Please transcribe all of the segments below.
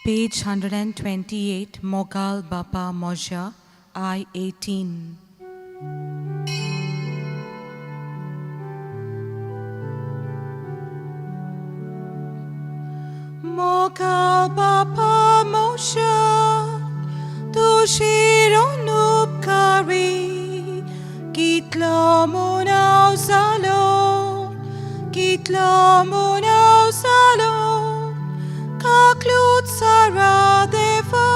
Page 128, Mogal Bapa Moja, I-18. Mogal Bapa Moja, Tu Shiron Upkari, Kitla Munau Salo, Kitla Munau Salo. Kaklut Sara Deva,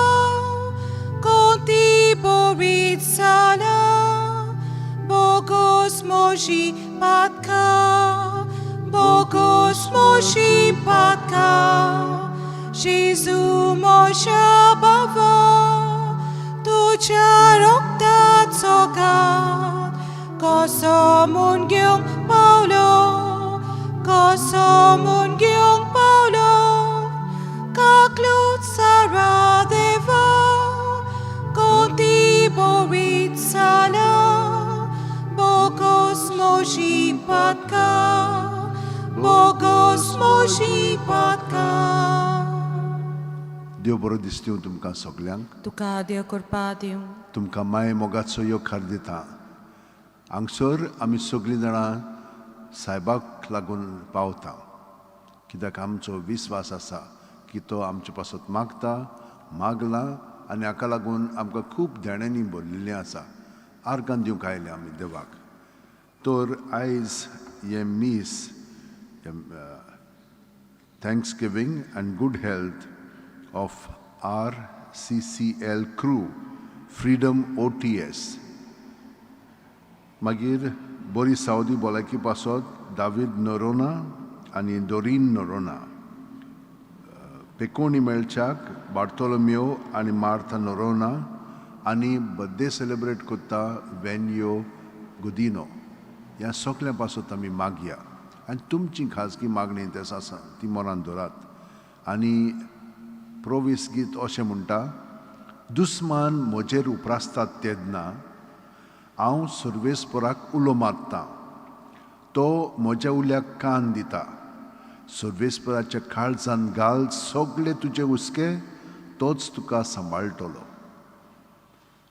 Konti Borit Sala, Bogos Moji Patka, Bogos Moji Patka, Jésus Mosha Bava, Tuja Rokta Tsogat, Kosomun Gyung Paulo, Kosomun Gyung Paulo. Kaklut Sara Deva, Konti Borit Sala, Bogos Moji Patka, Bogos Moji Patka. Dio boro distium तुमकां सगल्यांक Tuka Dio Kurpadium, तुमकां माय मोगाचो योकार दिता. हांगसर आमी सगळीं जाणां सायबाक लागून पावता, कित्याक आमचो विस्वास आसा की तो आमचे पासत मागता, मागला आनी हाका लागून आमकां खूब देण्यांनी भरलेलीं आसा. आर्गां दिवंक आयले आमी देवाक. तर आयज हे mass thanksgiving and good health of RCCL crew, Freedom OTS. मागीर बरी सावदी भलायकी पासत दावीद नोरोना आनी डोरीन नोरोना. पेकोनी मेळच्याक बार्तोलोम्यो आनी मार्था नोरोना आनी बर्थडे सेलिब्रेट करता वेन्यो गुदिनो. ह्या सगळ्या पासत आमी मागया आनी तुमची खाजगी मागणी तेस आसा ती मनान दवरात. आनी प्रोवीस गीत अशें म्हणटा, दुस्मान म्हजेर उपरासतात तेन्ना हांव सर्वेस्पराक उलो मारतां. तो म्हज्या उल्याक कान दिता. सर्वेस्पराच्या काळजान घाल सगळे तुजे हुस्के, तोच तुका सांबाळटलो.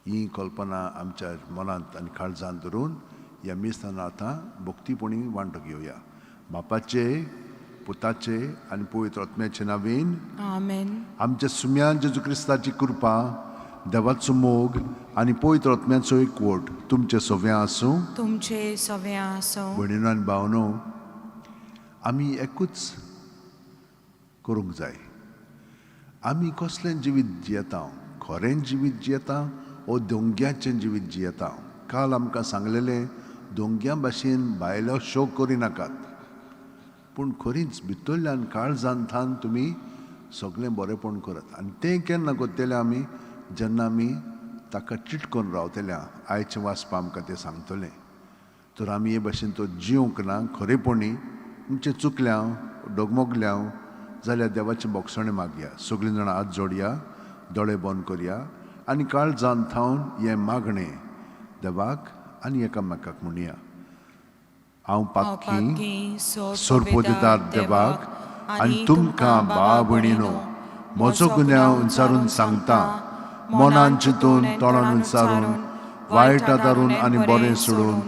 ही कल्पना आमच्या मनांत आनी काळजान धरून ह्या मिस्तान आतां भक्तीपणी वांटो घेवया. बापाचे, पुताचे आनी पवित्र आत्म्याचे नांवेन Amen. आमच्या सुम्यान जेजू क्रिस्ताची कृपा, देवाचो मोग आनी पवित्र आत्म्याचो एकवट तुमचे सगळ्यां आसूं. तुमचे सव्या असो. भयणीनो आनी भावनो, आमी एकूच करूंक जाय. आमी कसलें जिवीत जियेता? खरें जिवीत जियेता ओ दोंग्याचें जिवीत जियेता? काल आमकां सांगलेलें, दोंग्या भाशेन भायलो शो करिनाकात, पूण खरींच भितरल्यान काळजांतल्यान तुमी सगळें बरेंपण करात. आनी तें केन्ना करतले आमी? जेन्ना आमी ताका चिटकोन रावतले. आयचें वाचपा आमकां तें सांगतलें. तर आमी हे भाशेन तो जिवंक ना खरेपणी. तुमचें चुकल्या, डगमगल्या जाल्यार देवाचें बोगसणें मागया. सगळीं जाणां हात जोडया, दोळे बंद करया आनी काळजान थावन हें मागणें देवाक आनी एकामेकाक म्हणया. हांव पातकी सोरपोदिदार देवाक आनी तुमकां भाव भयणीनो म्हजो गुन्यांव विचारून सांगता. मनान चिंतून, तोंडान विचारून, वायट आदारून आनी बरें सोडून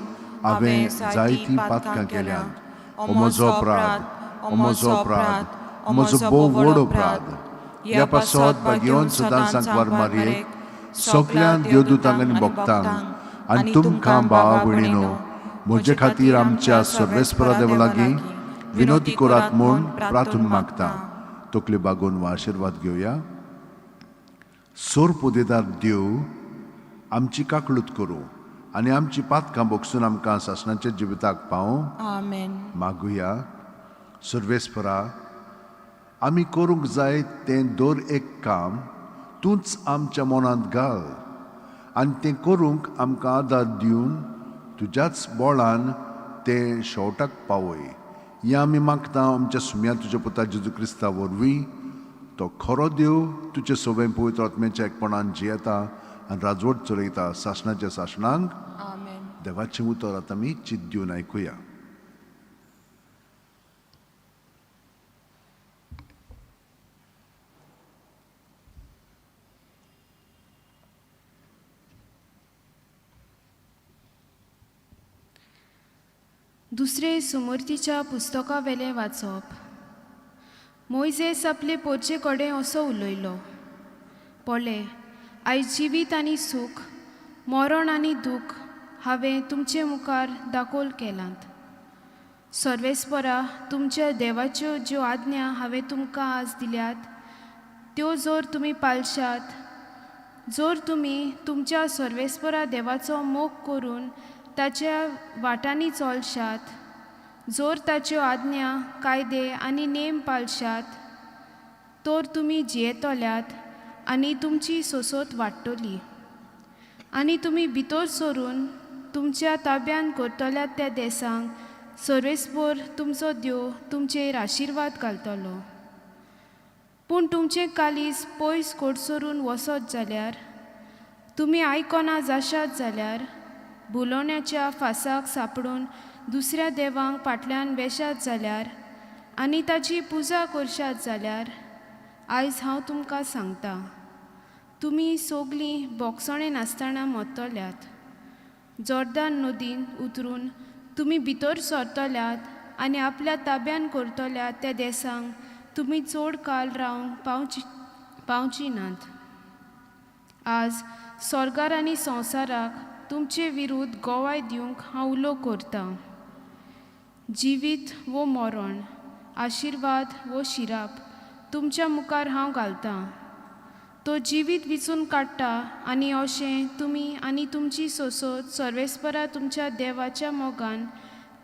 हांवें जायतीं पातकां केल्यात. हो म्हजो अपराध, हो म्हजो अपराध, हो म्हजो भोव व्हड अपराध. ह्या पासत भाग्यवन सदांच वर मारयेक सगळ्या देवदूतांक आनी भक्तांक आनी तुमकां भाव भयणीनो म्हजे खातीर आमच्या सर्वेस्परा देवा लागीं विनोदी करात म्हूण प्रार्थना मागता. तकली बागोवन वा आशिर्वाद घेवया. सोर पोदेदार देव आमची काकळूत करूं आनी आमची पातकां भोगसून आमकां सासणाच्या जिविताक पावूं. Amen. मागुया. सर्वेस्परा, आमी करूंक जाय तें दर एक काम तूंच आमच्या मनांत घाल आनी तें करूंक आमकां आदार दिवन तुज्याच बोळान तें शेवटाक पावय. हें आमी मागता आमच्या सुम्या तुज्या पुता जेजू क्रिस्ता वरवीं. तो खरो देव तुजे सगळें पवित्र आत्म्याच्या एकपणान जियेता आनी राजवट चलयता सासणाच्या सासणांक. Amen. देवाचें उतर आतां आमी चित दिवन आयकुया. दुसरे सुमूर्तीच्या पुस्तका वेले वाचप. मोइजेस आपले पोरचे कडेन असो उलयलो, पळय, आयज जिवीत आनी सूख, मरण आनी दूख हांवें तुमचे मुखार दाखोल केलांत. सर्वेस्परा, तुमच्या देवाच्यो ज्यो आज्ञा हांवें तुमकां आज दिल्यात, त्यो जर तुमी पाळशात, जर तुमी तुमच्या सर्वेस्परा देवाचो मोग करून ताच्या वाटांनी चलशात, जर ताच्यो आज्ञा, कायदे आनी नेम पाळशात, तर तुमी जियेतल्यात आनी तुमची सोसोत वाडटली, आनी तुमी भितर सरून तुमच्या ताब्यान करतल्यात त्या देसांक सर्वेस्पर तुमचो देव तुमचेर आशिर्वाद घालतलो. पूण तुमचें कालीज पयस कोडसरून वसत जाल्यार, तुमी आयकोना जाशात जाल्यार, बुलोवण्याच्या फासाक सांपडून दुसऱ्या देवांक फाटल्यान वेशात जाल्यार आनी ताची पुजा करशात जाल्यार, आयज हांव तुमकां सांगतां, तुमी सोगलीं बोगसणें नासतना मरतल्यात. जॉर्दान नदीन उतरून तुमी भितर सरतल्यात आनी आपल्या ताब्यान करतल्यात त्या देसांक तुमी चड काल रावंक पावची नात. आज स्वर्गार आनी संवसाराक तुमचे विरुद्ध गोवाय दिवंक हांव उलो करतां. जिवीत वो मरण, आशिर्वाद वो शिराप तुमच्या मुखार हांव घालतां. तो जिवीत विचून काडटा आनी अशें तुमी आनी तुमची सोसोत सर्वेस्परा तुमच्या देवाच्या मोगान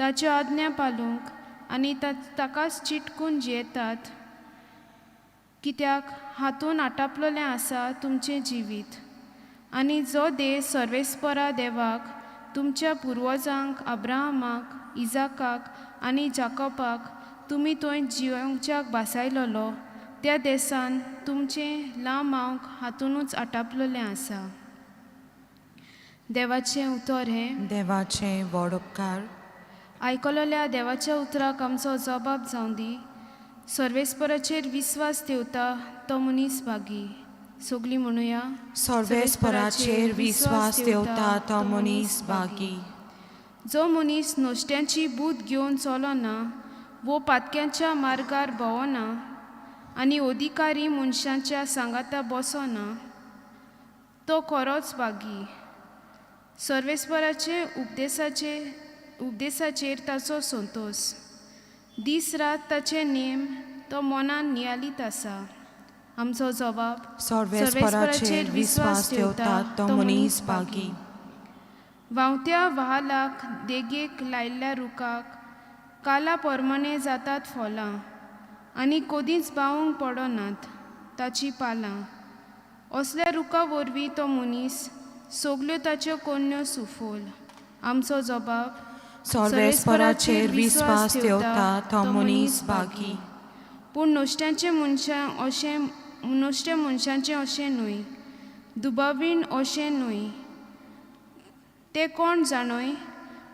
ताच्यो आज्ञा पाळूंक आनी ताकाच चिटकून जियेतात, कित्याक हातून आटापलोलें आसा तुमचें जिवीत. आनी जो देश सर्वेस्परा देवाक तुमच्या पुर्वजांक अब्राहमाक, इजाकाक आनी जाकोबाक तुमी थंय जियोंच्याक बासायलोलो, त्या देसान तुमचें लांबावंक हातूनच आटापलोलें आसा. देवाचें उतर हें. देवाचे व्हड उपकार. आयकलोल्या देवाच्या उतराक आमचो जबाब जावं दी. सर्वेस्पराचेर विस्वास ठेवता तो मनीस भागी. सगलीं म्हणुया. सर्वेस्पराचेर विस्वास ठेवता तो मनीस भागी. जो मनीस नोश्ट्यांची बूद घेवन चलोना, वो पातक्यांच्या मार्गार भोवना आनी अधिकारी मनशांच्या सांगाता बसना, तो खरोच भागी. सर्वेस्पराचे उपदेशाचेर ताचो संतोष, दीस रात ताचे नेम तो मनान नियालीत आसा. आमचो जबाब. सर्वेस्पराचेर विस्वास ठेवता तो मनीस भागी. व्हांवत्या व्हालाक देगेक लायल्ल्या रुखाक काला परमणे जातात फळां, आनी कोदींच बावूंक पडनात ताची पालां. असल्या रुखा वरवीं तो मनीस सगल्यो ताच्यो कन्यो सुफोल. आमचो जबाब. सर्वेस्पराचेर विस्वास ठेवता तो मनीस भागी. पूण नोश्ट्या मनशांचें अशें न्हय, दुबावीण अशें न्हय. ते कोण जाणय,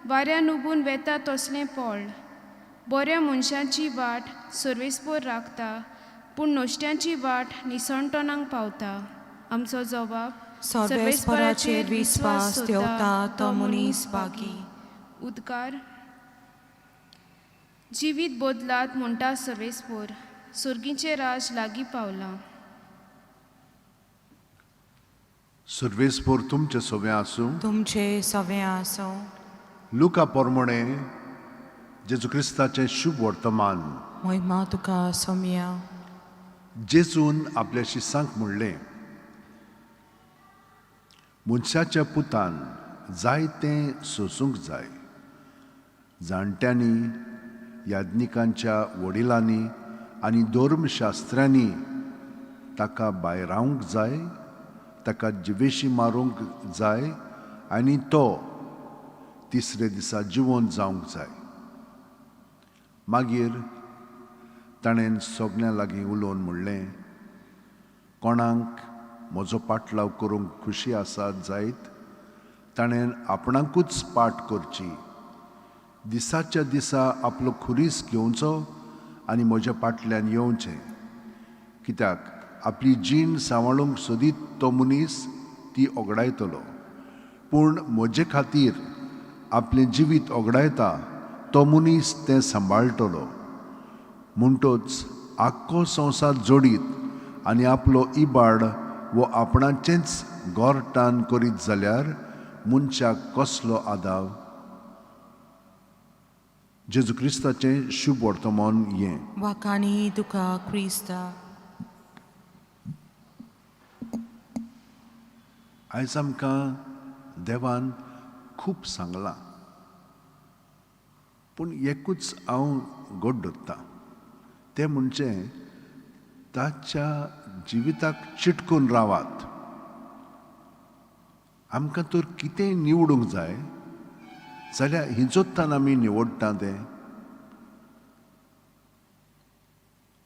वाऱ्यान उबून वेता तसलें पळ. बऱ्या मनशांची वाट सर्वेस्पर राखता, पूण नोश्ट्यांची वाट निसणटणांक पावता. आमचो जबाब. सर्वेस्पराचेर विस्वास ठेवता तो मनीस भागी. उद्गार. जिवीत बदलात म्हणटा सर्वेस्पर, सुर्गीचें राज लागीं पावलां. सर्वेस्पर तुमचे सवे आसूं. तुमचे सवे आसूं. लुका पोरमोणे जेजू क्रिस्ताचें शुभ वर्तमान. महिमा तुका सोम्या. जेजून आपल्या शिसांक म्हणलें, मनशाच्या पुतान जायतें सोसूंक जाय. जाणट्यांनी, याज्ञिकांच्या वडिलांनी आनी धर्मशास्त्रांनी ताका भायर रावंक जाय, ताका जिवेशी मारूंक जाय आनी तो तिसरे दिसा जिवंत जावंक जाय. मागीर ताणें सगळ्यां लागीं उलोवन म्हणलें, कोणाक म्हजो पाटलाव करूंक खुशी आसात जायत, ताणें आपणाकूच पाट करची. दिसाच्या दिसा आपलो खुरीस घेवचो आनी म्हज्या फाटल्यान येवचें. कित्याक आपली जीण सांबाळूंक सोदीत तो मनीस ती ओगडायतलो, पूण म्हजे खातीर आपलें जिवीत ओगडायता तो मनीस तें सांबाळटलो. म्हणटच आख्खो संवसार जोडीत आनी आपलो इबाड वो आपणाचेंच गोरटान करीत जाल्यार मनशाक कसलो आदाव. जेजू क्रिस्ताचें शुभ वर्तमान हें. वाकानी तुका क्रिस्ता. आयज आमकां देवान खूब सांगलां, पूण एकूच हांव घोट धरतां तें म्हणजे ताच्या जिविताक चिटकून रावात. आमकां तर कितेंय निवडूंक जाय जाल्यार हिंचोत्तान आमी निवडटा तें.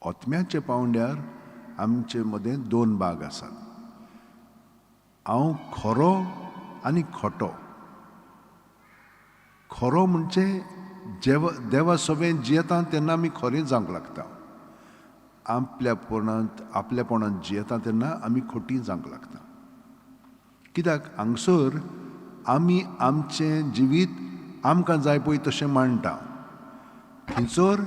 ओतम्याचे पावंड्यार आमचे मदें 2 भाग आसात. हांव खरो आनी खोटो. खरो म्हणजे देवा सोबें जियेता तेन्ना आमी खरें जावंक लागता. आपल्यापणांत जियेता तेन्ना आमी खोटी जावंक लागता. कित्याक हांगसर आमी आमचें जिवीत आमकां जाय पळय तशें मांडटा. थंयसर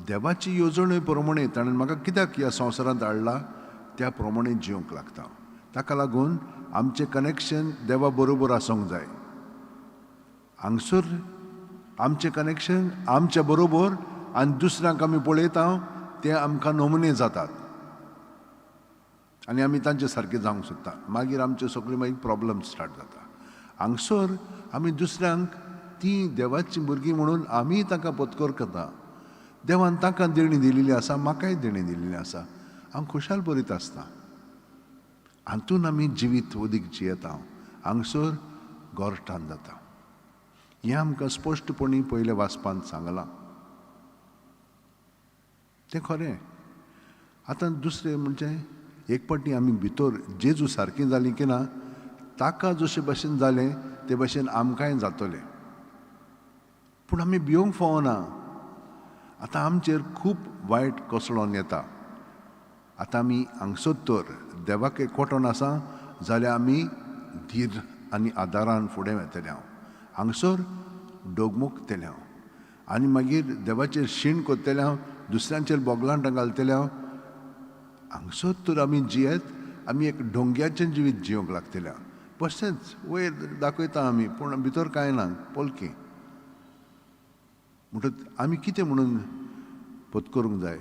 देवाची येवजणे प्रमाणे ताणें म्हाका कित्याक ह्या संवसारांत हाडला त्या प्रमाणे जिवंक लागता. ताका लागून आमचें कनेक्शन देवा बरोबर आसूंक जाय. हांगसर आमचें कनेक्शन आमच्या बरोबर आनी दुसऱ्यांक आमी पळयता ते आमकां नमुने जातात आनी आमी तांचे सारके जावंक सोदता. मागीर आमचे सगळे मागीर प्रॉब्लम स्टार्ट जाता. हांगसर आमी दुसऱ्यांक ती देवाची भुरगीं म्हणून आमी ताका पत्कर करता. देवान तांकां देणी दिलेली आसा, म्हाकाय देणी दिलेली आसा. हांव खुशाल बरीत आसता. हातून आमी जिवीत उदीक जियेता. हांगसर गोरठान जाता. हें आमकां स्पश्टपणी पयल्या वाचपांत सांगलां. तें खरें. आतां दुसरें म्हणजे एक पाटी आमी भितर जेजू सारकीं जालीं की ना, ताका जशे भाशेन जालें ते भाशेन आमकांय जातलें. पूण आमी भिवंक फावना. आतां आमचेर खूब वायट कसळोन येता. आतां आमी हांगसर तर देवाक एकवटोन आसा जाल्यार आमी धीर आनी आदारान फुडें वेतले. हांगसर डोगमोगतले हांव आनी मागीर देवाचेर शीण कोत्तले हांव, दुसऱ्यांचेर बोगलांट घालतले हांव. हांगसर तर आमी जियेत आमी एक ढोंग्याचें जिवीत जिवंक लागतलें. बेश्टेंच वयर दाखयता आमी पूण भितर कांय ना, पोलकी. म्हणटच आमी कितें म्हणून पत्करूंक जाय.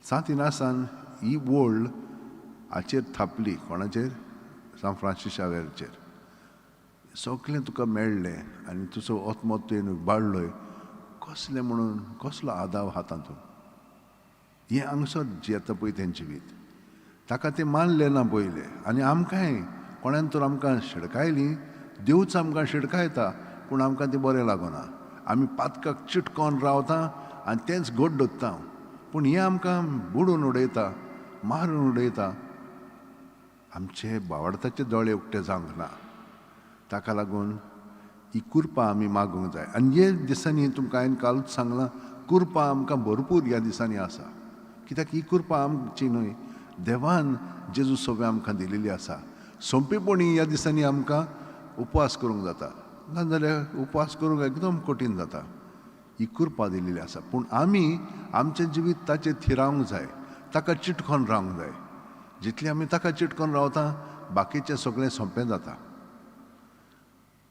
सांतिनासान ही वोळ हाचेर थापली. कोणाचेर? सान फ्रांसीस शावेरचेर. सगळें तुका मेळ्ळें आनी तुजो ओतमो तुवें बाळ्ळोय कसलें म्हणून कसलो आदाव आहा तातूंत. हें हांगसर जियेता पळय तें जिवीत. ताका तें मानलें ना पयलें. आनी आमकांय कोणान तर आमकां शिडकायलीं. देवच आमकां शिडकायता पूण आमकां तें बरें लागना. आमी पातकाक चिटकोन रावता आनी तेंच घोट धरता. पूण हें आमकां बुडून उडयता, मारून उडयता. आमचे भावार्थाचे दोळे उक्ते जावंक ना. ताका लागून ही कुर्पा आमी मागूंक जाय. आनी हे दिसांनी तुमकां हांवें कालूच सांगलां, कुर्पा आमकां भरपूर ह्या दिसांनी आसा. कित्याक ही कुर्पा आमची न्हय, देवान जेजू सोबे आमकां दिलेली आसा. सोंपेपणी ह्या दिसांनी आमकां उपवास करूंक जाता. नाजाल्यार उपवास करूंक एकदम कठीण जाता. ही कुर्पा दिलेली आसा. पूण आमी आमचें जिवीत ताचेर थिरावंक जाय. ताका चिटकोन रावंक जाय. जितलें आमी ताका चिटकोन रावता बाकीचें सगळें सोंपें जाता.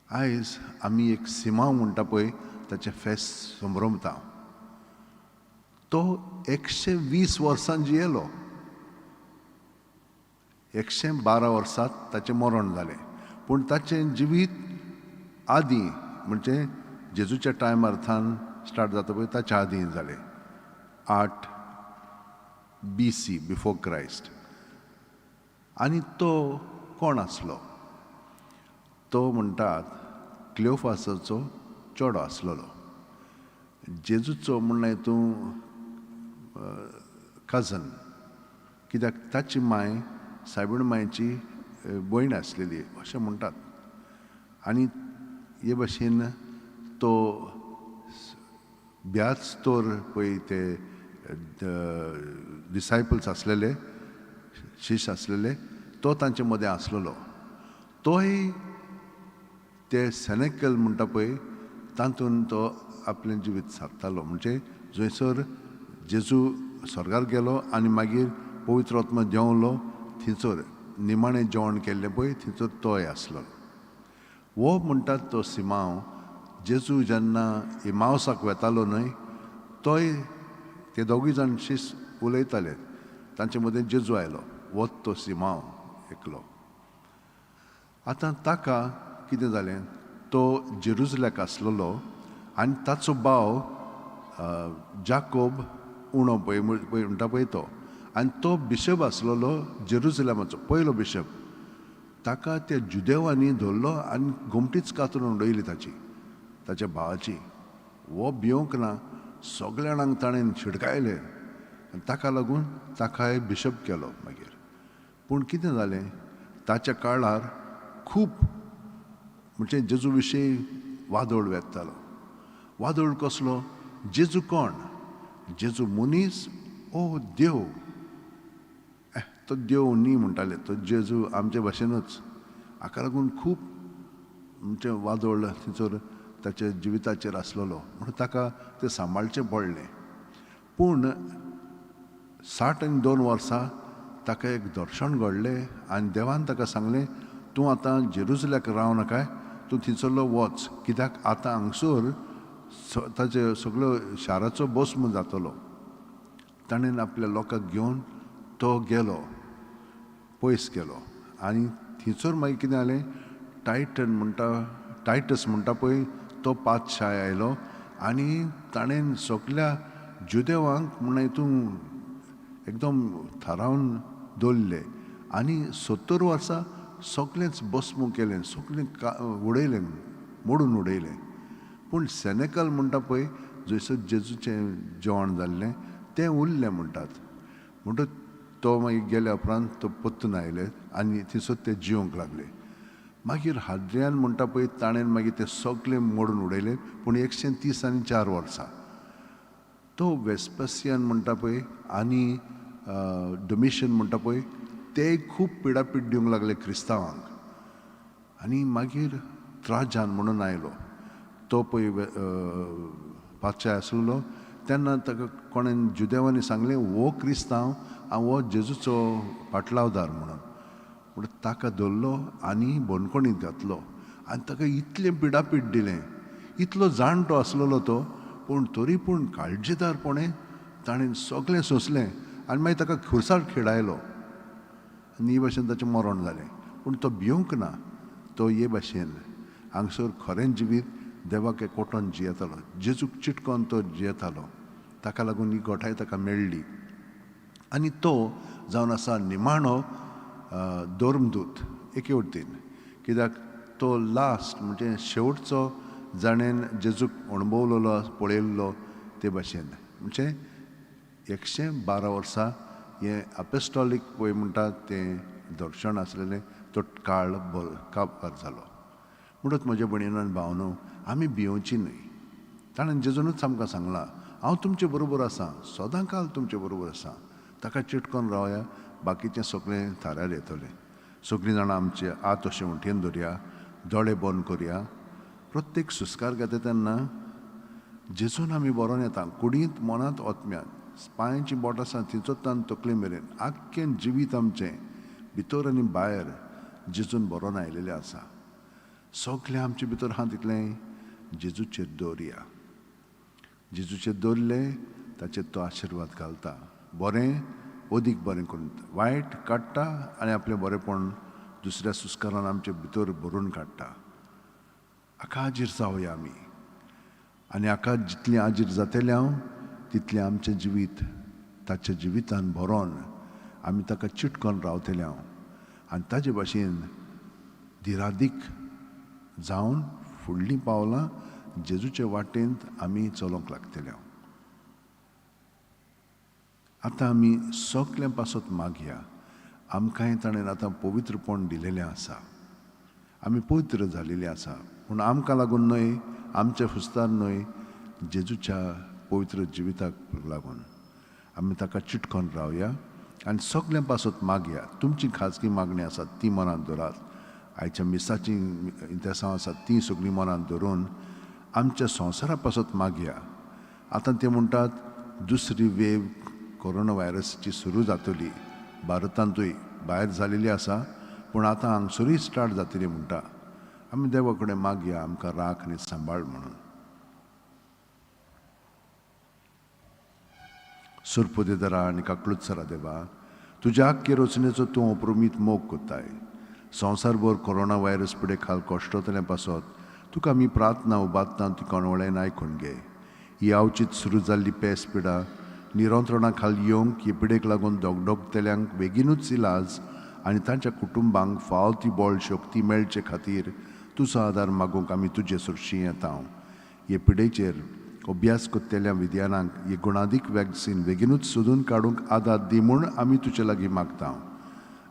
आयज आमी एक सिमांव म्हणटा पळय ताचें फेस्त संभ्रमता. तो 120 वर्सां जियेलो. 112 वर्सांत ताचें मरण जालें. पूण ताचें जिवीत आदीं म्हणजे जेजूच्या टायमार थान स्टार्ट जाता पळय ताच्या आदीं जालें. 8 BC बिफोर क्रायस्ट. आनी तो कोण आसलो? तो म्हणटात क्लिओफासाचो चेडो आसलेलो. जेजूचो म्हणलें हितूं कजन. कित्याक ताची माय सायबीण मांयची भयण आसलेली अशें म्हणटात. आनी हे भाशेन तो ब्याच तोर पळय ते डिसायपल्स आसलेले, शिश्य आसलेले, तो तांचे मदें आसलेलो. तोय ते सेनेकल म्हणटा पळय तातूंत तो आपलें जिवीत सारतालो. म्हणजे जंयसर जेजू स्वर्गार गेलो आनी मागीर पवित्र आत्मा देंवलो, थंयसर निमाणें जेवण केल्लें पळय थंयसर तोय आसलो. वो म्हणटात तो सिमांव जेजू जेन्ना इमावसाक वेतालो न्हय, तोय ते दोगूय जाण शीस उलयताले. तांचे मदें जेजू आयलो, वोच तो सिमांव एकलो. आतां ताका कितें जालें, तो जेरुसलेक आसलेलो आनी ताचो भाव जाकोब उणो पळय म्हणटा पळय तो, आनी तो बिशप आसलेलो जेरुसलेमाचो पयलो बिशप. ताका त्या जुदेवांनी धरलो आनी घुमटीच कातरून उडयली ताच्या भावाची. वो भिवंक ना, सगळ्या जाणांक ताणें शिडकायले आनी ताका लागून ताकाय बिशप केलो मागीर. पूण कितें जालें, ताच्या काळार खूब म्हणजे जेजू विशीं वादळ वेतालो. वादळ कसलो, जेजू कोण, जेजू मनीस ओ देव. तो देव न्ही म्हणटाले, तो जेजू आमचे भाशेनूच. हाका लागून खूब म्हणजे वादळ थंयसर ताच्या जिविताचेर आसलेलो, म्हणून ताका तें सांबाळचें पडलें. पूण 62 वर्सां ताका एक दर्शन घडलें आनी देवान ताका सांगलें, तूं आतां जेरुसलेक राव नाकाय, तूं थंयसरलो वच, कित्याक आतां हांगसर ताचे सगळ्यो शाराचो भस्म जातलो. ताणें आपल्या लोकांक घेवन तो गेलो, पयस गेलो आनी थंयसर मागीर कितें जालें, टायटस म्हणटा पळय तो पातशाय आयलो आनी ताणें सगळ्या जुदेवांक म्हणून हितून एकदम थारावन दवरले आनी 70 वर्सां सगळेंच भस्म केलें, सगळें उडयलें, मोडून उडयलें. पूण सेनेकल म्हणटा पळय जंयसर जेजूचें जेवण जाल्लें तें उरलें म्हणटात. म्हणटच तो मागीर गेल्या उपरांत तो परतून आयले आनी थंयसर ते जिवंक लागले. मागीर हाद्रियान म्हणटा पळय ताणें मागीर तें सगळें मोडून उडयलें, पूण 134 वर्सां. तो वेस्पसियन म्हणटा पळय आनी डोमिशियन म्हणटा पळय ते खूब पिडापीड दिवंक लागले क्रिस्तांवांक. आनी मागीर त्राजान म्हणून आयलो, तो पळय पातशाय आसलेलो तेन्ना ताका कोणें जुदेवांनी सांगलें, वो क्रिस्तांव वो जेजूचो पाटलावदार म्हणून. पूण ताका धरलो आनी बंदखणींत घातलो आनी ताका इतलें पिडापीड दिलें. इतलो जाणटो आसलेलो तो, पूण तरी पूण काळजीदारपणे ताणें सगळें सोंसलें आनी मागीर ताका खुर्सार खेडायलो आनी हे भाशेन ताचें मरण जालें. पूण तो भिवंक ना, तो हे भाशेन हांगसर खरें जिवीत देवाक एकवटोन जियेतालो, जेजूक चिटकोन तो जियेतालो. ताका लागून ही घोटाय ताका मेळ्ळी. आनी तो जावन आसा निमाणो धर्मदूत एके वटेन, कित्याक तो लास्ट म्हणजे शेवटचो जाणेन जेजूक अणभवलेलो पळयल्लो ते भाशेन. म्हणजे 112 वर्सां हें अपेस्टॉलीक पळय म्हणटात तें दर्शन आसलेलें, तो काळ काबार जालो. म्हणून म्हज्या भयणीन आनी भावनो, आमी भिवची न्हय. ताणें जेजूनच आमकां सांगलां, हांव तुमचे बरोबर आसां, सदां काल तुमचे बरोबर आसां. ताका चिटकोन रावया, बाकीचें सगळें थाऱ्यार येतलें. सगळीं जाणां आमचे आत अशें वटेन दवरया, दोळे बंद करया. प्रत्येक सुस्कार घेता तेन्ना जेजून आमी बरोवन येता, कुडींत मनांत ओतम्यांत, पांयांची बोट आसा थंयचोतान तकले मेरेन आख्खें जिवीत आमचें भितर आनी भायर जेजून बरोवन आयलेलें आसा. सगळें आमचे भितर आहा तितलें जेजूचेर दवरया. जेजूचेर दवरलें ताचेर तो आशिर्वाद घालता, बरें अदीक बरें करून वायट काडटा आनी आपलें बरेंपण दुसऱ्या सुस्कारान आमचे भितर भरून काडटा. हाका आजीर जावया आमी. आनी हाका जितलें आजीर जातलें हांव तितलें आमचें जिवीत ताच्या जिवितान भरोन आमी ताका चिटकोन रावतलें हांव. आनी ताजे भाशेन धिरादीक जावन फुडलीं पावलां जेजूचे वाटेंत आमी चलोंक लागतले हांव. आतां आमी सगळें पासत मागया. आमकांय ताणें आतां पवित्रपण दिलेलें आसा, आमी पवित्र जालेलीं आसा. पूण आमकां लागून न्हय, आमच्या हुस्तार न्हय, जेजूच्या पवित्र जिविताक लागून आमी ताका चिटकोन रावया आनी सगळें पासत मागया. तुमची खाजगी मागणी आसा ती मनांत दवरात. आयच्या मिसाची इंतेसां आसात ती सगळीं मनांत धरून आमच्या संवसारा पासत मागया. आतां ते म्हणटात दुसरी वेव कोरोना व्हायरसची सुरू जातली. भारतांतूय भायर जालेली आसा, पूण आतां हांगसरूय स्टार्ट जातली म्हणटा. आमी देवा कडेन मागया आमकां राख आनी सांबाळ म्हणून. सुरपोदेदारा आनी काकळुत्सरा देवा, तुज्या आख्खे रचनेचो तूं अप्रुमीत मोग कोत्ताय. संवसारभर कोरोना व्हायरस पिडे खाल कश्टतल्या पासत तुका आमी प्रार्थना उबातना ती कोणवळेन आयकून घे. ही आवचीत सुरू जाल्ली पेस पिडा निरंत्रणा खाल येवंक हे पिडेक लागून दोगदोगतेल्यांक बेगीनूच इलाज आनी तांच्या कुटुंबांक फाव ती बळ शक्ती मेळचे खातीर तुजो आदार मागूंक आमी तुजे सुरशी येता. हे पिडेचेर अभ्यास कोत्तेल्या विद्यानांक हे गुणादीक वॅक्सिन बेगीनूच सोदून काडूंक आदार दी म्हूण आमी तुजे लागीं मागता.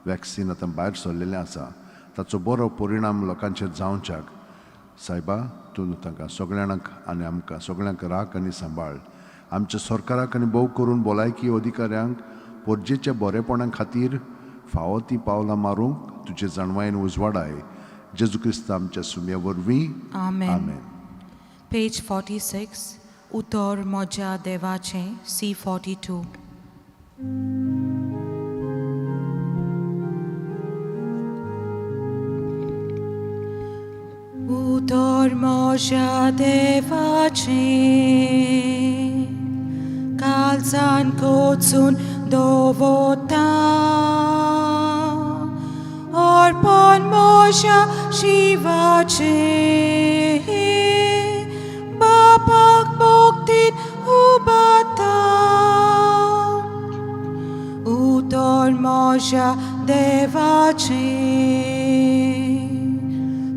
वॅक्सिन आतां भायर सरलेलें आसा, ताचो बरो परिणाम लोकांचेर जावच्याक सायबा तूं तांकां सगळ्यांक आनी आमकां सगळ्यांक राख आनी सांबाळ. आमच्या सरकाराक आनी भोव करून भलायकी अधिकाऱ्यांक पोरजेच्या बरेपणा खातीर फावो ती पावलां मारूंक तुजे जाणवायेन उजवाडाय. जेजू क्रिस्त आमच्या सुम्या वरवीं. आमेन. पेज 46, उतर म्हज्या देवाचें, C42. उतर म्हज्या देवाचें, काळजान कोचून दवरता. अर्पण म्हज्या शिवाचें, बापाक भक्तीन उबारता. उतर म्हज्या देवाचें,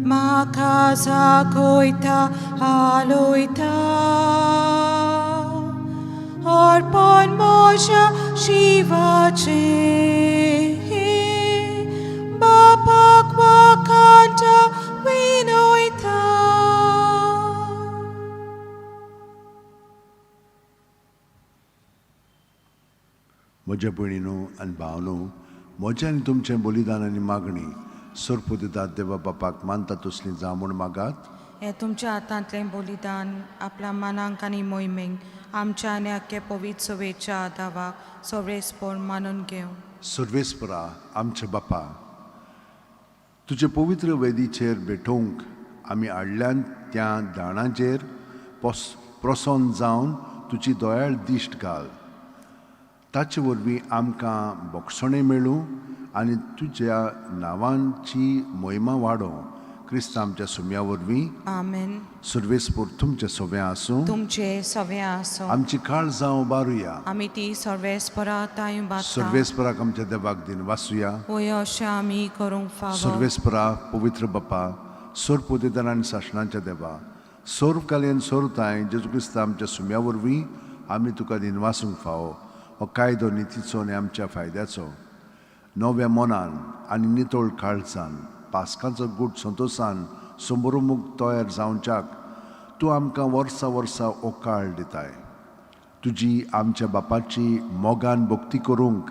म्हाका जागोयता हालयता. अर्पण म्हज्या शिवाचें, बापाक वखाणटा विनयता. म्हज्या भयणीनो आनी भावनो, म्हजें आनी तुमचें बलिदान आनी मागणी सरपोदितात देवा बापाक मानता तसलीं जावं म्हूण मागात. हे तुमच्या हातांतलें बलिदान आपल्या मनांक आनी मोहिमेक आमच्या आनी आख्खे पवित्र सवेच्या आदावाक सर्वेस्पर मानून घेवं. सर्वेस्परा आमच्या बापा, तुजे पवित्र वेदीचेर भेटोवंक आमी हाडल्यान त्या दाणाचेर प्रसन्न जावन तुजी दोयाळ दिश्ट घाल. ताचे वरवीं आमकां बोगसणें मेळूं आनी तुज्या नांवांची महिमा वाडो. क्रिस्त आमच्या सुम्या वरवीं. आमेन. सर्वेस्पर तुमचे सवें आसूं. तुमचे सवें आसूं. आमची काळ जावं बारुया. आमी ती सर्वेस्परा ताय बाता. सर्वेस्पराक आमच्या देवाक दिन वासुया. वय अशें आमी करूंक फावो. सर्वेस्परा पवित्र बापा, सोर पोतेदार आनी सासणांच्या देवा, सोर कालेन सोरताय जेजू क्रिस्त आमच्या सुम्या वरवीं आमी तुका दिन वासूंक फावो. हो कायदो नितीचो आनी आमच्या फायद्याचो. नव्या मनान आनी नितळ काळजान पास्कांचो गूट संतोशान समोरुमूक तयार जावच्याक तूं आमकां वर्सा वर्सा ओकाळ दिताय. तुजी आमच्या बापाची मोगान भक्ती करूंक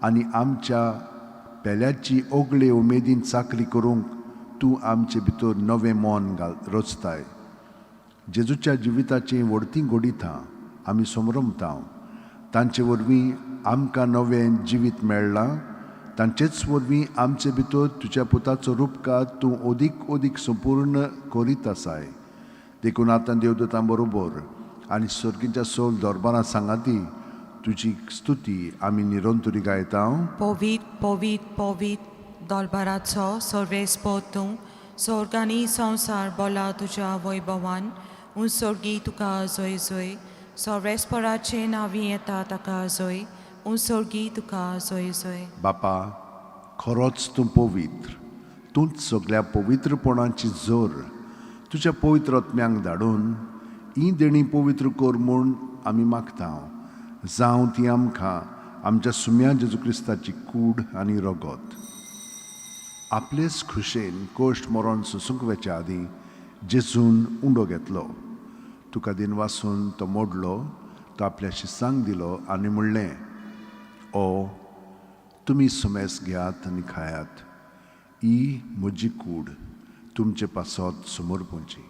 आनी आमच्या पेल्याची ओगळे उमेदीन चाकरी करूंक तूं आमचे भितर नवें मन रचताय. जेजूच्या जिविताची व्हडती घोडिता आमी समरमता. तांचे वरवीं आमकां नवें जिवीत मेळ्ळां. तांचेच वरवीं आमचे भितर तुज्या पुताचो रूपकार तूं ओदीक ओदीक संपूर्ण करीत आसाय. देखून आतां देवदूतां बरोबर आनी सर्गीच्या सोल दरबारां सांगाती तुजी स्तुती आमी निरंतरी गायता. पवित पवित पवित दरबाराचो सर्वेस्पर तूं, स्वर्ग आनी संवसार बोला तुज्या वैभवान. उंसर्गी तुका जय जय, सर्वेस्पराचे नांवी येता ताका जय. उंसर्गी तुका जय जय. बापा, खरोच तूं पवित्र. तूंच सगळ्या पवित्रपणाची जोर तुज्या पवित्र आत्म्यांक धाडून ही देणी पवित्र कर म्हूण आमी मागता. जावं ती आमकां आमच्या सुम्या जेजू क्रिस्ताची कूड आनी रगत. आपलेच खुशेन कोश्ट मरण सुसूंक वेच्या आदीं जेजून उंडो घेतलो. तुका दिन वासून तो मोडलो, तो आपल्या शिसांक दिलो आनी म्हणलें, ओ तुमी सुमेस घेयात आनी खायात. ही म्हजी कूड तुमचे पासत समोर पोंची.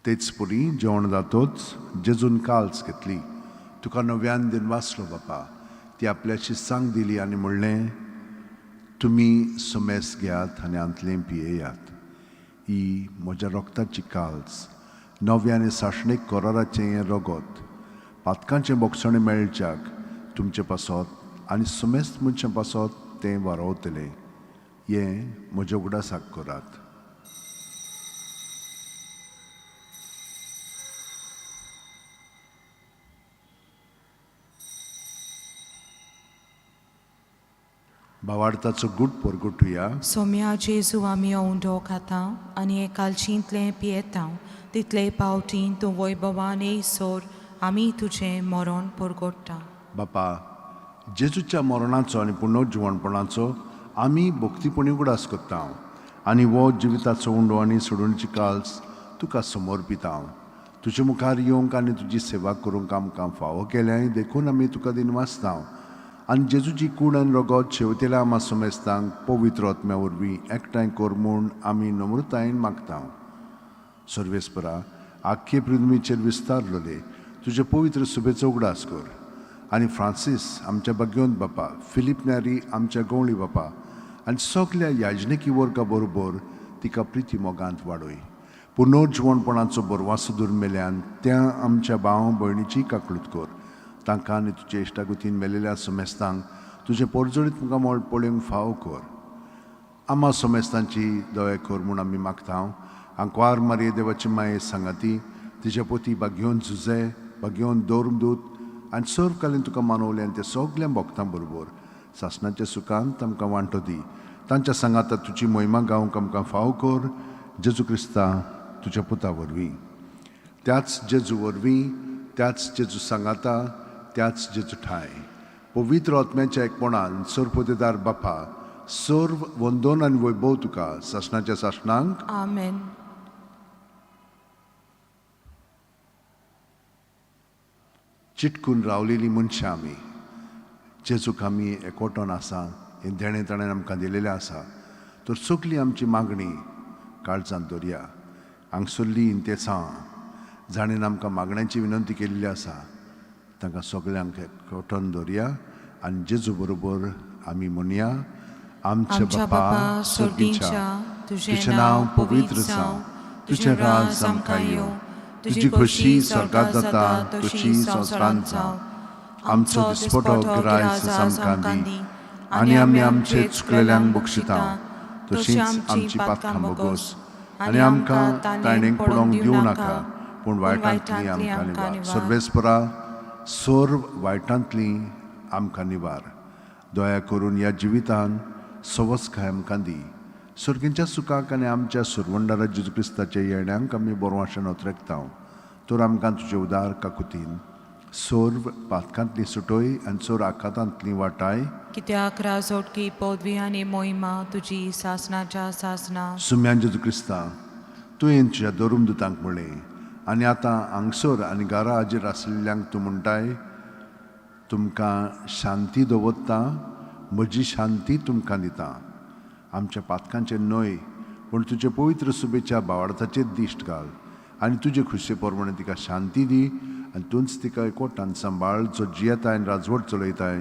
तेच पुरी जेवण जातोच जेजून काल्स घेतली. तुका नव्यान दिन वाचलो बापा. ती आपल्या शिस्सांक दिली आनी म्हणलें, तुमी सुमेस घेयात आनी आंतलें पियेयात. ही म्हज्या रोगताची काल्स, नव्या आनी साशणीक कोराराचें हें रगत. पातकांचें बोगसणें मेळच्याक तुमचे पासत आनी सुमेस्त मनशां पासत तें वारोवतलें. हें म्हज्या उगडासाक करात. भावार्थाचो गूट परगुटुया. सोम्या जेजू आमी ओंडो खाता आनी हे कालचींतलें पियेता तितले पावटीन तूं वैभवान येयसोर आमी तुजें मरण परगोडटा. बापा, जेजूच्या मरणाचो आनी पुनर्जिवणपणाचो आमी भक्तीपणी उगडास करता आनी वो जिविताचो उंडो आनी सोडूणची काल्स तुका समर्पिता. तुजे मुखार येवंक आनी तुजी सेवा करूंक आमकां फावो केल्याय देखून आमी तुका दिन वाचता आनी जेजूची कूड आनी रगत शेवतेल्या आमा सुमेस्तांक पवित्र आत्म्या वरवीं एकठांय कर म्हूण आमी नम्रतायेन मागता. सर्वेस्परा, आख्खे पृथ्वीचेर विस्तारलोले तुजे पवित्र सुबेचो उगडास कर आनी फ्रांसीस आमच्या भाग्योंत बापा, फिलीप नॅरी आमच्या गवळी बापा आनी सगल्या याजनेकी वर्गा बरोबर तिका प्रिती मोगांत वाडय. पुनर्जिवणपणाचो बरवासो दूर मेल्यान त्या आमच्या भाव भयणीची काकळूत कर. तांकां आनी तुजे इश्टागुतीन मेलेल्या सुमेस्तांक तुजे परजळीत तुमकां मोळ पळोवंक फाव कर. आमा सुमेस्तांची दया कर म्हूण आमी मागता. आंकवार मारये देवाची माये सांगाती, तिचे पोती भाग्योन झुजे, भाग्योन दोरमदूत आनी सर्व कालीन तुका मानवले आनी ते सगल्या भक्तां बरोबर सासणाच्या सुखांत आमकां वांटो दी. तांच्या सांगाता तुजी महिमा गावंक आमकां फाव कर. जेजू क्रिस्ता तुज्या पुता वरवीं, त्याच जेजू वरवीं, त्याच जेजू सांगाता, त्याच जेजू ठाय पवित्र आत्म्याच्या एकपणान सरपोतेदार बापा, सर्व वंदन आनी वैभव तुका सासणाच्या सासणांक. आमेन. चिटकून रावलेली मनशां आमी जेजूक आमी एकवटोन आसा. हें देणें ताणें आमकां दिलेलें आसा. तर सगली आमची मागणी काळजांत दवरया. हांगसरली इंतेसां जाणेन आमकां मागण्यांची विनंती केल्ली आसा तांकां सगल्यांक एकवटोन दवरया आनी जेजू बरोबर आमी म्हणया, आमच्या बापा सर्गीच्या, तुजें नांव पवित्र जावं, तुजें राज आमकां येवं, तुजी खोशी स्वर्गांत जाता तशी संवसारांत जावं. आमचो दिसपटो गिरायस आमकां दी आनी आमी आमचे चुकलेल्यांक बक्षिता तशींच आमची पातकां मोगोस आनी आमकां तायणेक पडोवंक दिवं नाका पूण वायटांतली आमकां निवार. सर्वेस्परा, सर्व वायटांतली आमकां निवार. दया करून ह्या जिवितान सवस्काय आमकां दी. सर्गींच्या सुखाक आनी आमच्या सुरवंडारा जेजू क्रिस्ताच्या येण्याक आमी बोरवाशेन ओतरेकता. तर आमकां तुजे उदार काकुतीन सर्व पातकांतली सुटोय आनी चोर आखातांतली वाटाय. कित्याक राजोटकी पदवी आनी मोहिमा तुजी सासणाच्या सासना. सुम्यान जेजू क्रिस्ता, तुवें तुज्या दोरुमदूतांक म्हणलें आनी आतां हांगसर आनी घरा हाजीर आशिल्ल्यांक तूं म्हणटाय, तुमकां शांती दवरता, म्हजी शांती तुमकां दिता. आमच्या पातकांचे न्हय पूण तुजे पवित्र सुबेच्या भावार्थाचेर दिश्ट घाल आनी तुजे खुशे प्रमाणे तिका शांती दी आनी तूंच तिका एकवटान सांबाळ जो जियेताय आनी राजवट चलयताय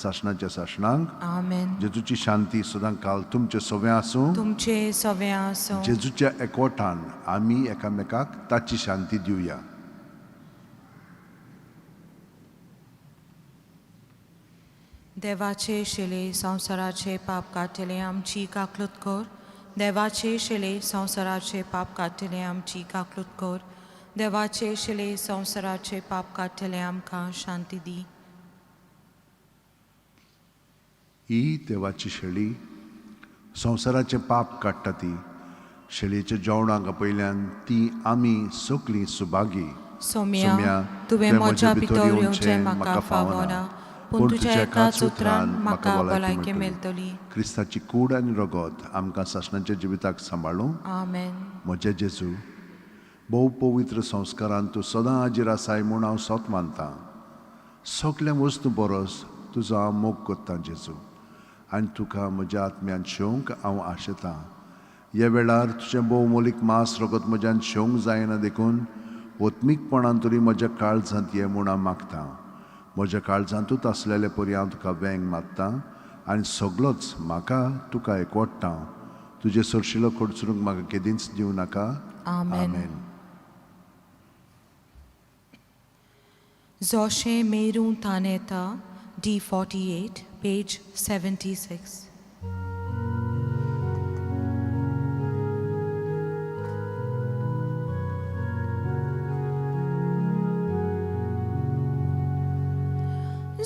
सासणाच्या सासणांक. आमेन. जेजूची शांती सदां काल तुमचे सवें आसूं. तुमचे सवें आसूं. जेजूच्या एकवटान आमी एकामेकाक ताची शांती दिवया. देवाचे शिले संवसाराचे पाप काडटले आमची काकलूत कर. देवाचे शिले संवसाराचे पाप काडटले आमची काकलूत कर. देवाचे शिले संवसाराचे पाप काडटले आमकां शांती दी. ही देवाची शेळी संवसाराचे पाप काडटा ती. शेळयेच्या जेवणाक पयल्यान ती आमी सगलीं सुभागी. सोम्या, तुवें म्हज्या भितर येवचें म्हाका फावना पूण तुज्या एकाच उतरान म्हाका भलायकी मेळटली. क्रिस्ताची कूड आनी रगत आमकां सासणाच्या जिविताक सांबाळूं. आमेन. म्हजे जेजू, भोव पवित्र संस्कारान तूं सदां हाजीर आसाय म्हूण हांव सोत मानतां. सगल्या वस्तू परस तुजो हांव मोग करतां जेजू आनी तुका म्हज्या आत्म्यान शेवंक हांव आशेतां. ह्या वेळार तुजें भोवमोलीक मांस रगत म्हज्यान शेवंक जायना देखून ओत्मीकपणान तरी म्हज्या काळजांत ये म्हूण हांव मागतां. म्हज्या काळजांतूच आसलेले परी हांव तुका वेंग मागतां आनी सगळोच म्हाका तुका एकवटटां. तुजे सरशिलो खडचणूक म्हाका केदींच दिवं नाका. आमेन. Zoshe Merun Taneta, D48, page 76.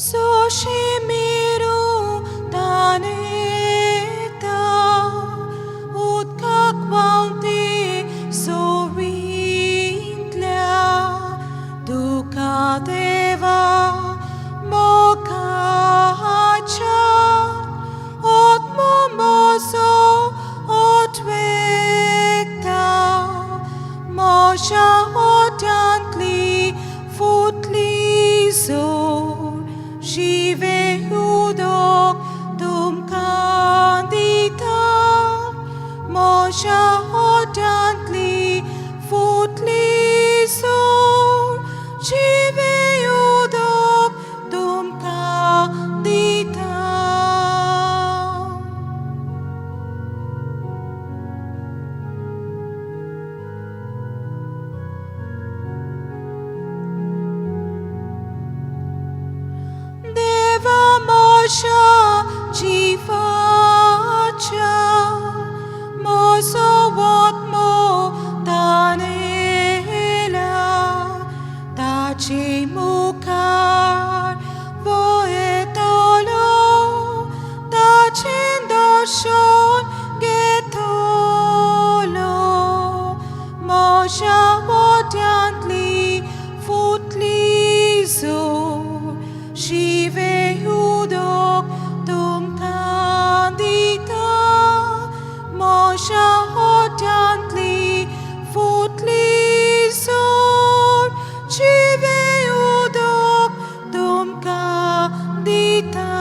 Zoshe Merun Taneta, Utkak Bounty, so Windla, Dukadeva, Mokacha, Ot Momoso, Ot Vekta, Mosha Otantli, Futli Zor, Shive Udok, Dum Kandita, Mosha Otantli, Futli Zor, Shive Udok, Dum Kandita. Deva Mosha Jivacha Moso Wotmo Tanela Tachi Mukar Voetolo Tachin Doshon Getolo Mosha Wotantli Futli Zor Shive Udok Dum Kandita Mosha Otantli Futli Zor Shive Udok Dum Kandita.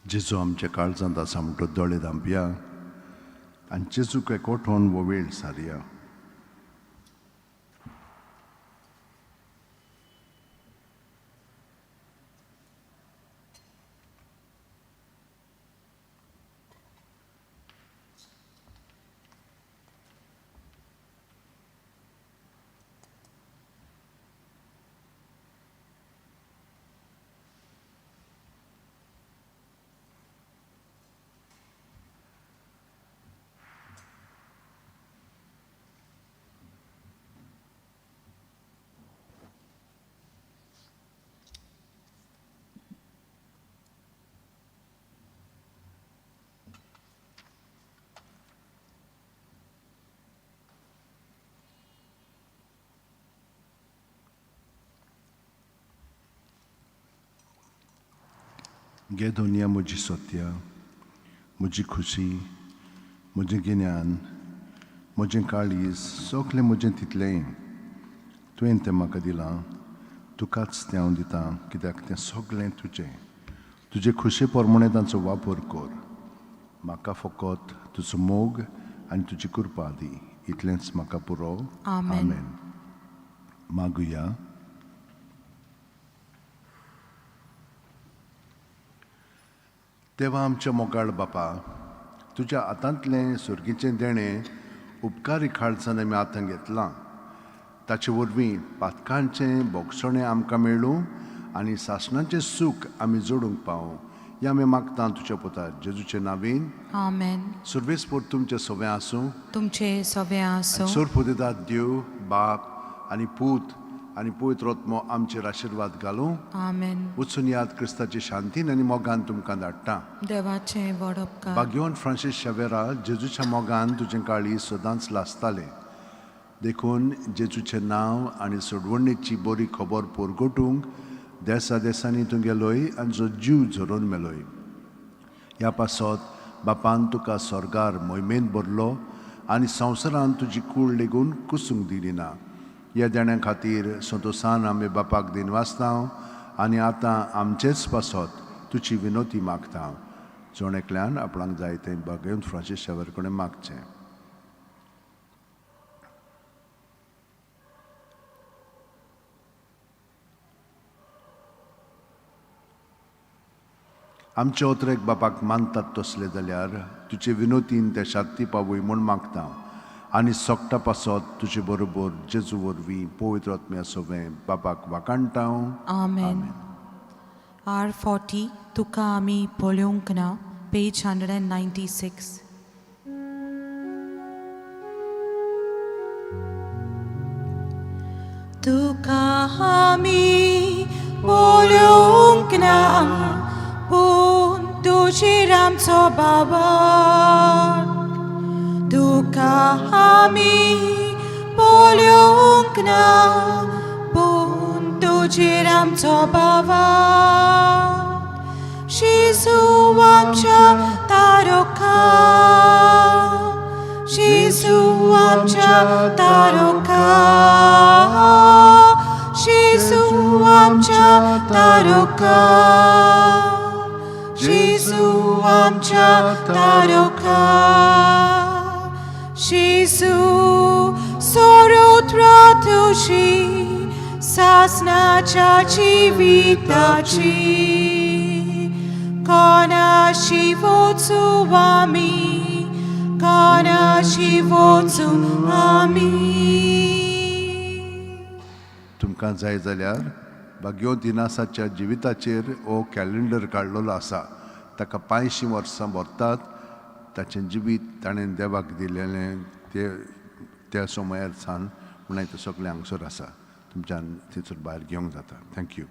जेजू आमच्या काळजांत आसा म्हणटो दोळे धांपया आनी जेजूक एकवटोन वो वेळ सारया. गे दुनिया म्हजी सत्य, म्हजी खुशी, म्हजें गिन्यान, म्हजें काळीज, सगलें म्हजें तितलें तुवें तें म्हाका दिलां. तुकाच तें हांव दितां कित्याक तें सगलें तुजें. तुजे खुशे पोरमणें तांचो वापर कर. म्हाका फकत तुजो मोग आनी तुजी कृपा दी. इतलेंच म्हाका पुरो. आमेन. मागुया. देवा आमच्या मोगाळ बापा, तुज्या हातांतलें सुर्गीचें देणें उपकारी खाळसाण आमी हातांत घेतलां. ताचे वरवीं पातकांचें बोगसणें आमकां मेळूं आनी सासणाचें सूख आमी जोडूंक पावूं. हें आमी मागतां तुज्या पुतार जेजूचे नांवेन. आमेन. सर्वेस्पोर तुमचें सवें आसूं. तुमचे सवे आसो. सोरफोदितात देव बाप आनी पूत आनी पवित्र आत्मो आमचेर आशिर्वाद घालूं. आमेन. वचून याद क्रिस्ताची शांतीन आनी मोगान तुमकां धाडटां. देवाचे व्हड उपकार. भाग्यवान फ्रांसीस शावेरा, जेजूच्या मोगान तुजें काळी सदांच लासतालें. देखून जेजूचें नांव आनी सोडवणेची बरी खबर पोरगोटूंक देसा देसांनी तूं गेलोय आनी जो जीव झरोवन मेलोय. ह्या पासत बापान तुका स्वर्गार मोहिमेन भरलो आनी संवसारान तुजी कूड लेगून कुसूंक दिली ना. ह्या जाणां खातीर संतोसान आमी बापाक दिन वाचता आनी आतां आमचेच पासत तुजी विनोती मागता. जोण एकल्यान आपणाक जाय तें बगेवन फ्रांसीस शेवर कडेन मागचें. आमचे ओत्रेक बापाक मानतात तसले जाल्यार तुजे विनोतीन ते शांती पावय म्हूण मागता आनी सोगटा पासत तुजे बरोबर जेजू वरवीं पवित्र आत्म्या सोबें बापाक वाकाणटा. Amen. R40 तुका आमी पळोवंक ना, page 196. तुका आमी पळोवंक ना, पूण तुजेर आमचो बाबार. तुका आमी पळोवंक ना, पूण तुजेर आमचो बाबार. जेजू आमच्या तारका, जेजू आमच्या तारका, जेजू आमच्या तारका, जेजू आमच्या तारका. जेजू सोरोत्र तुजी सासनाच्या जिविताची, कोणाशी वचूं आमी, कोणाशी वचूं आमी. तुमकां जाय जाल्यार भाग्यो दिनासाच्या जिविताचेर हो कॅलेंडर काडलेलो आसा. ताका 500 वर्सां भरतात. ताचें जिवीत ताणें देवाक दिलेलें त्या समयार सान म्हणून तें सगळें हांगसर आसा. तुमच्यान थंयसर भायर घेवंक जाता. थँक्यू.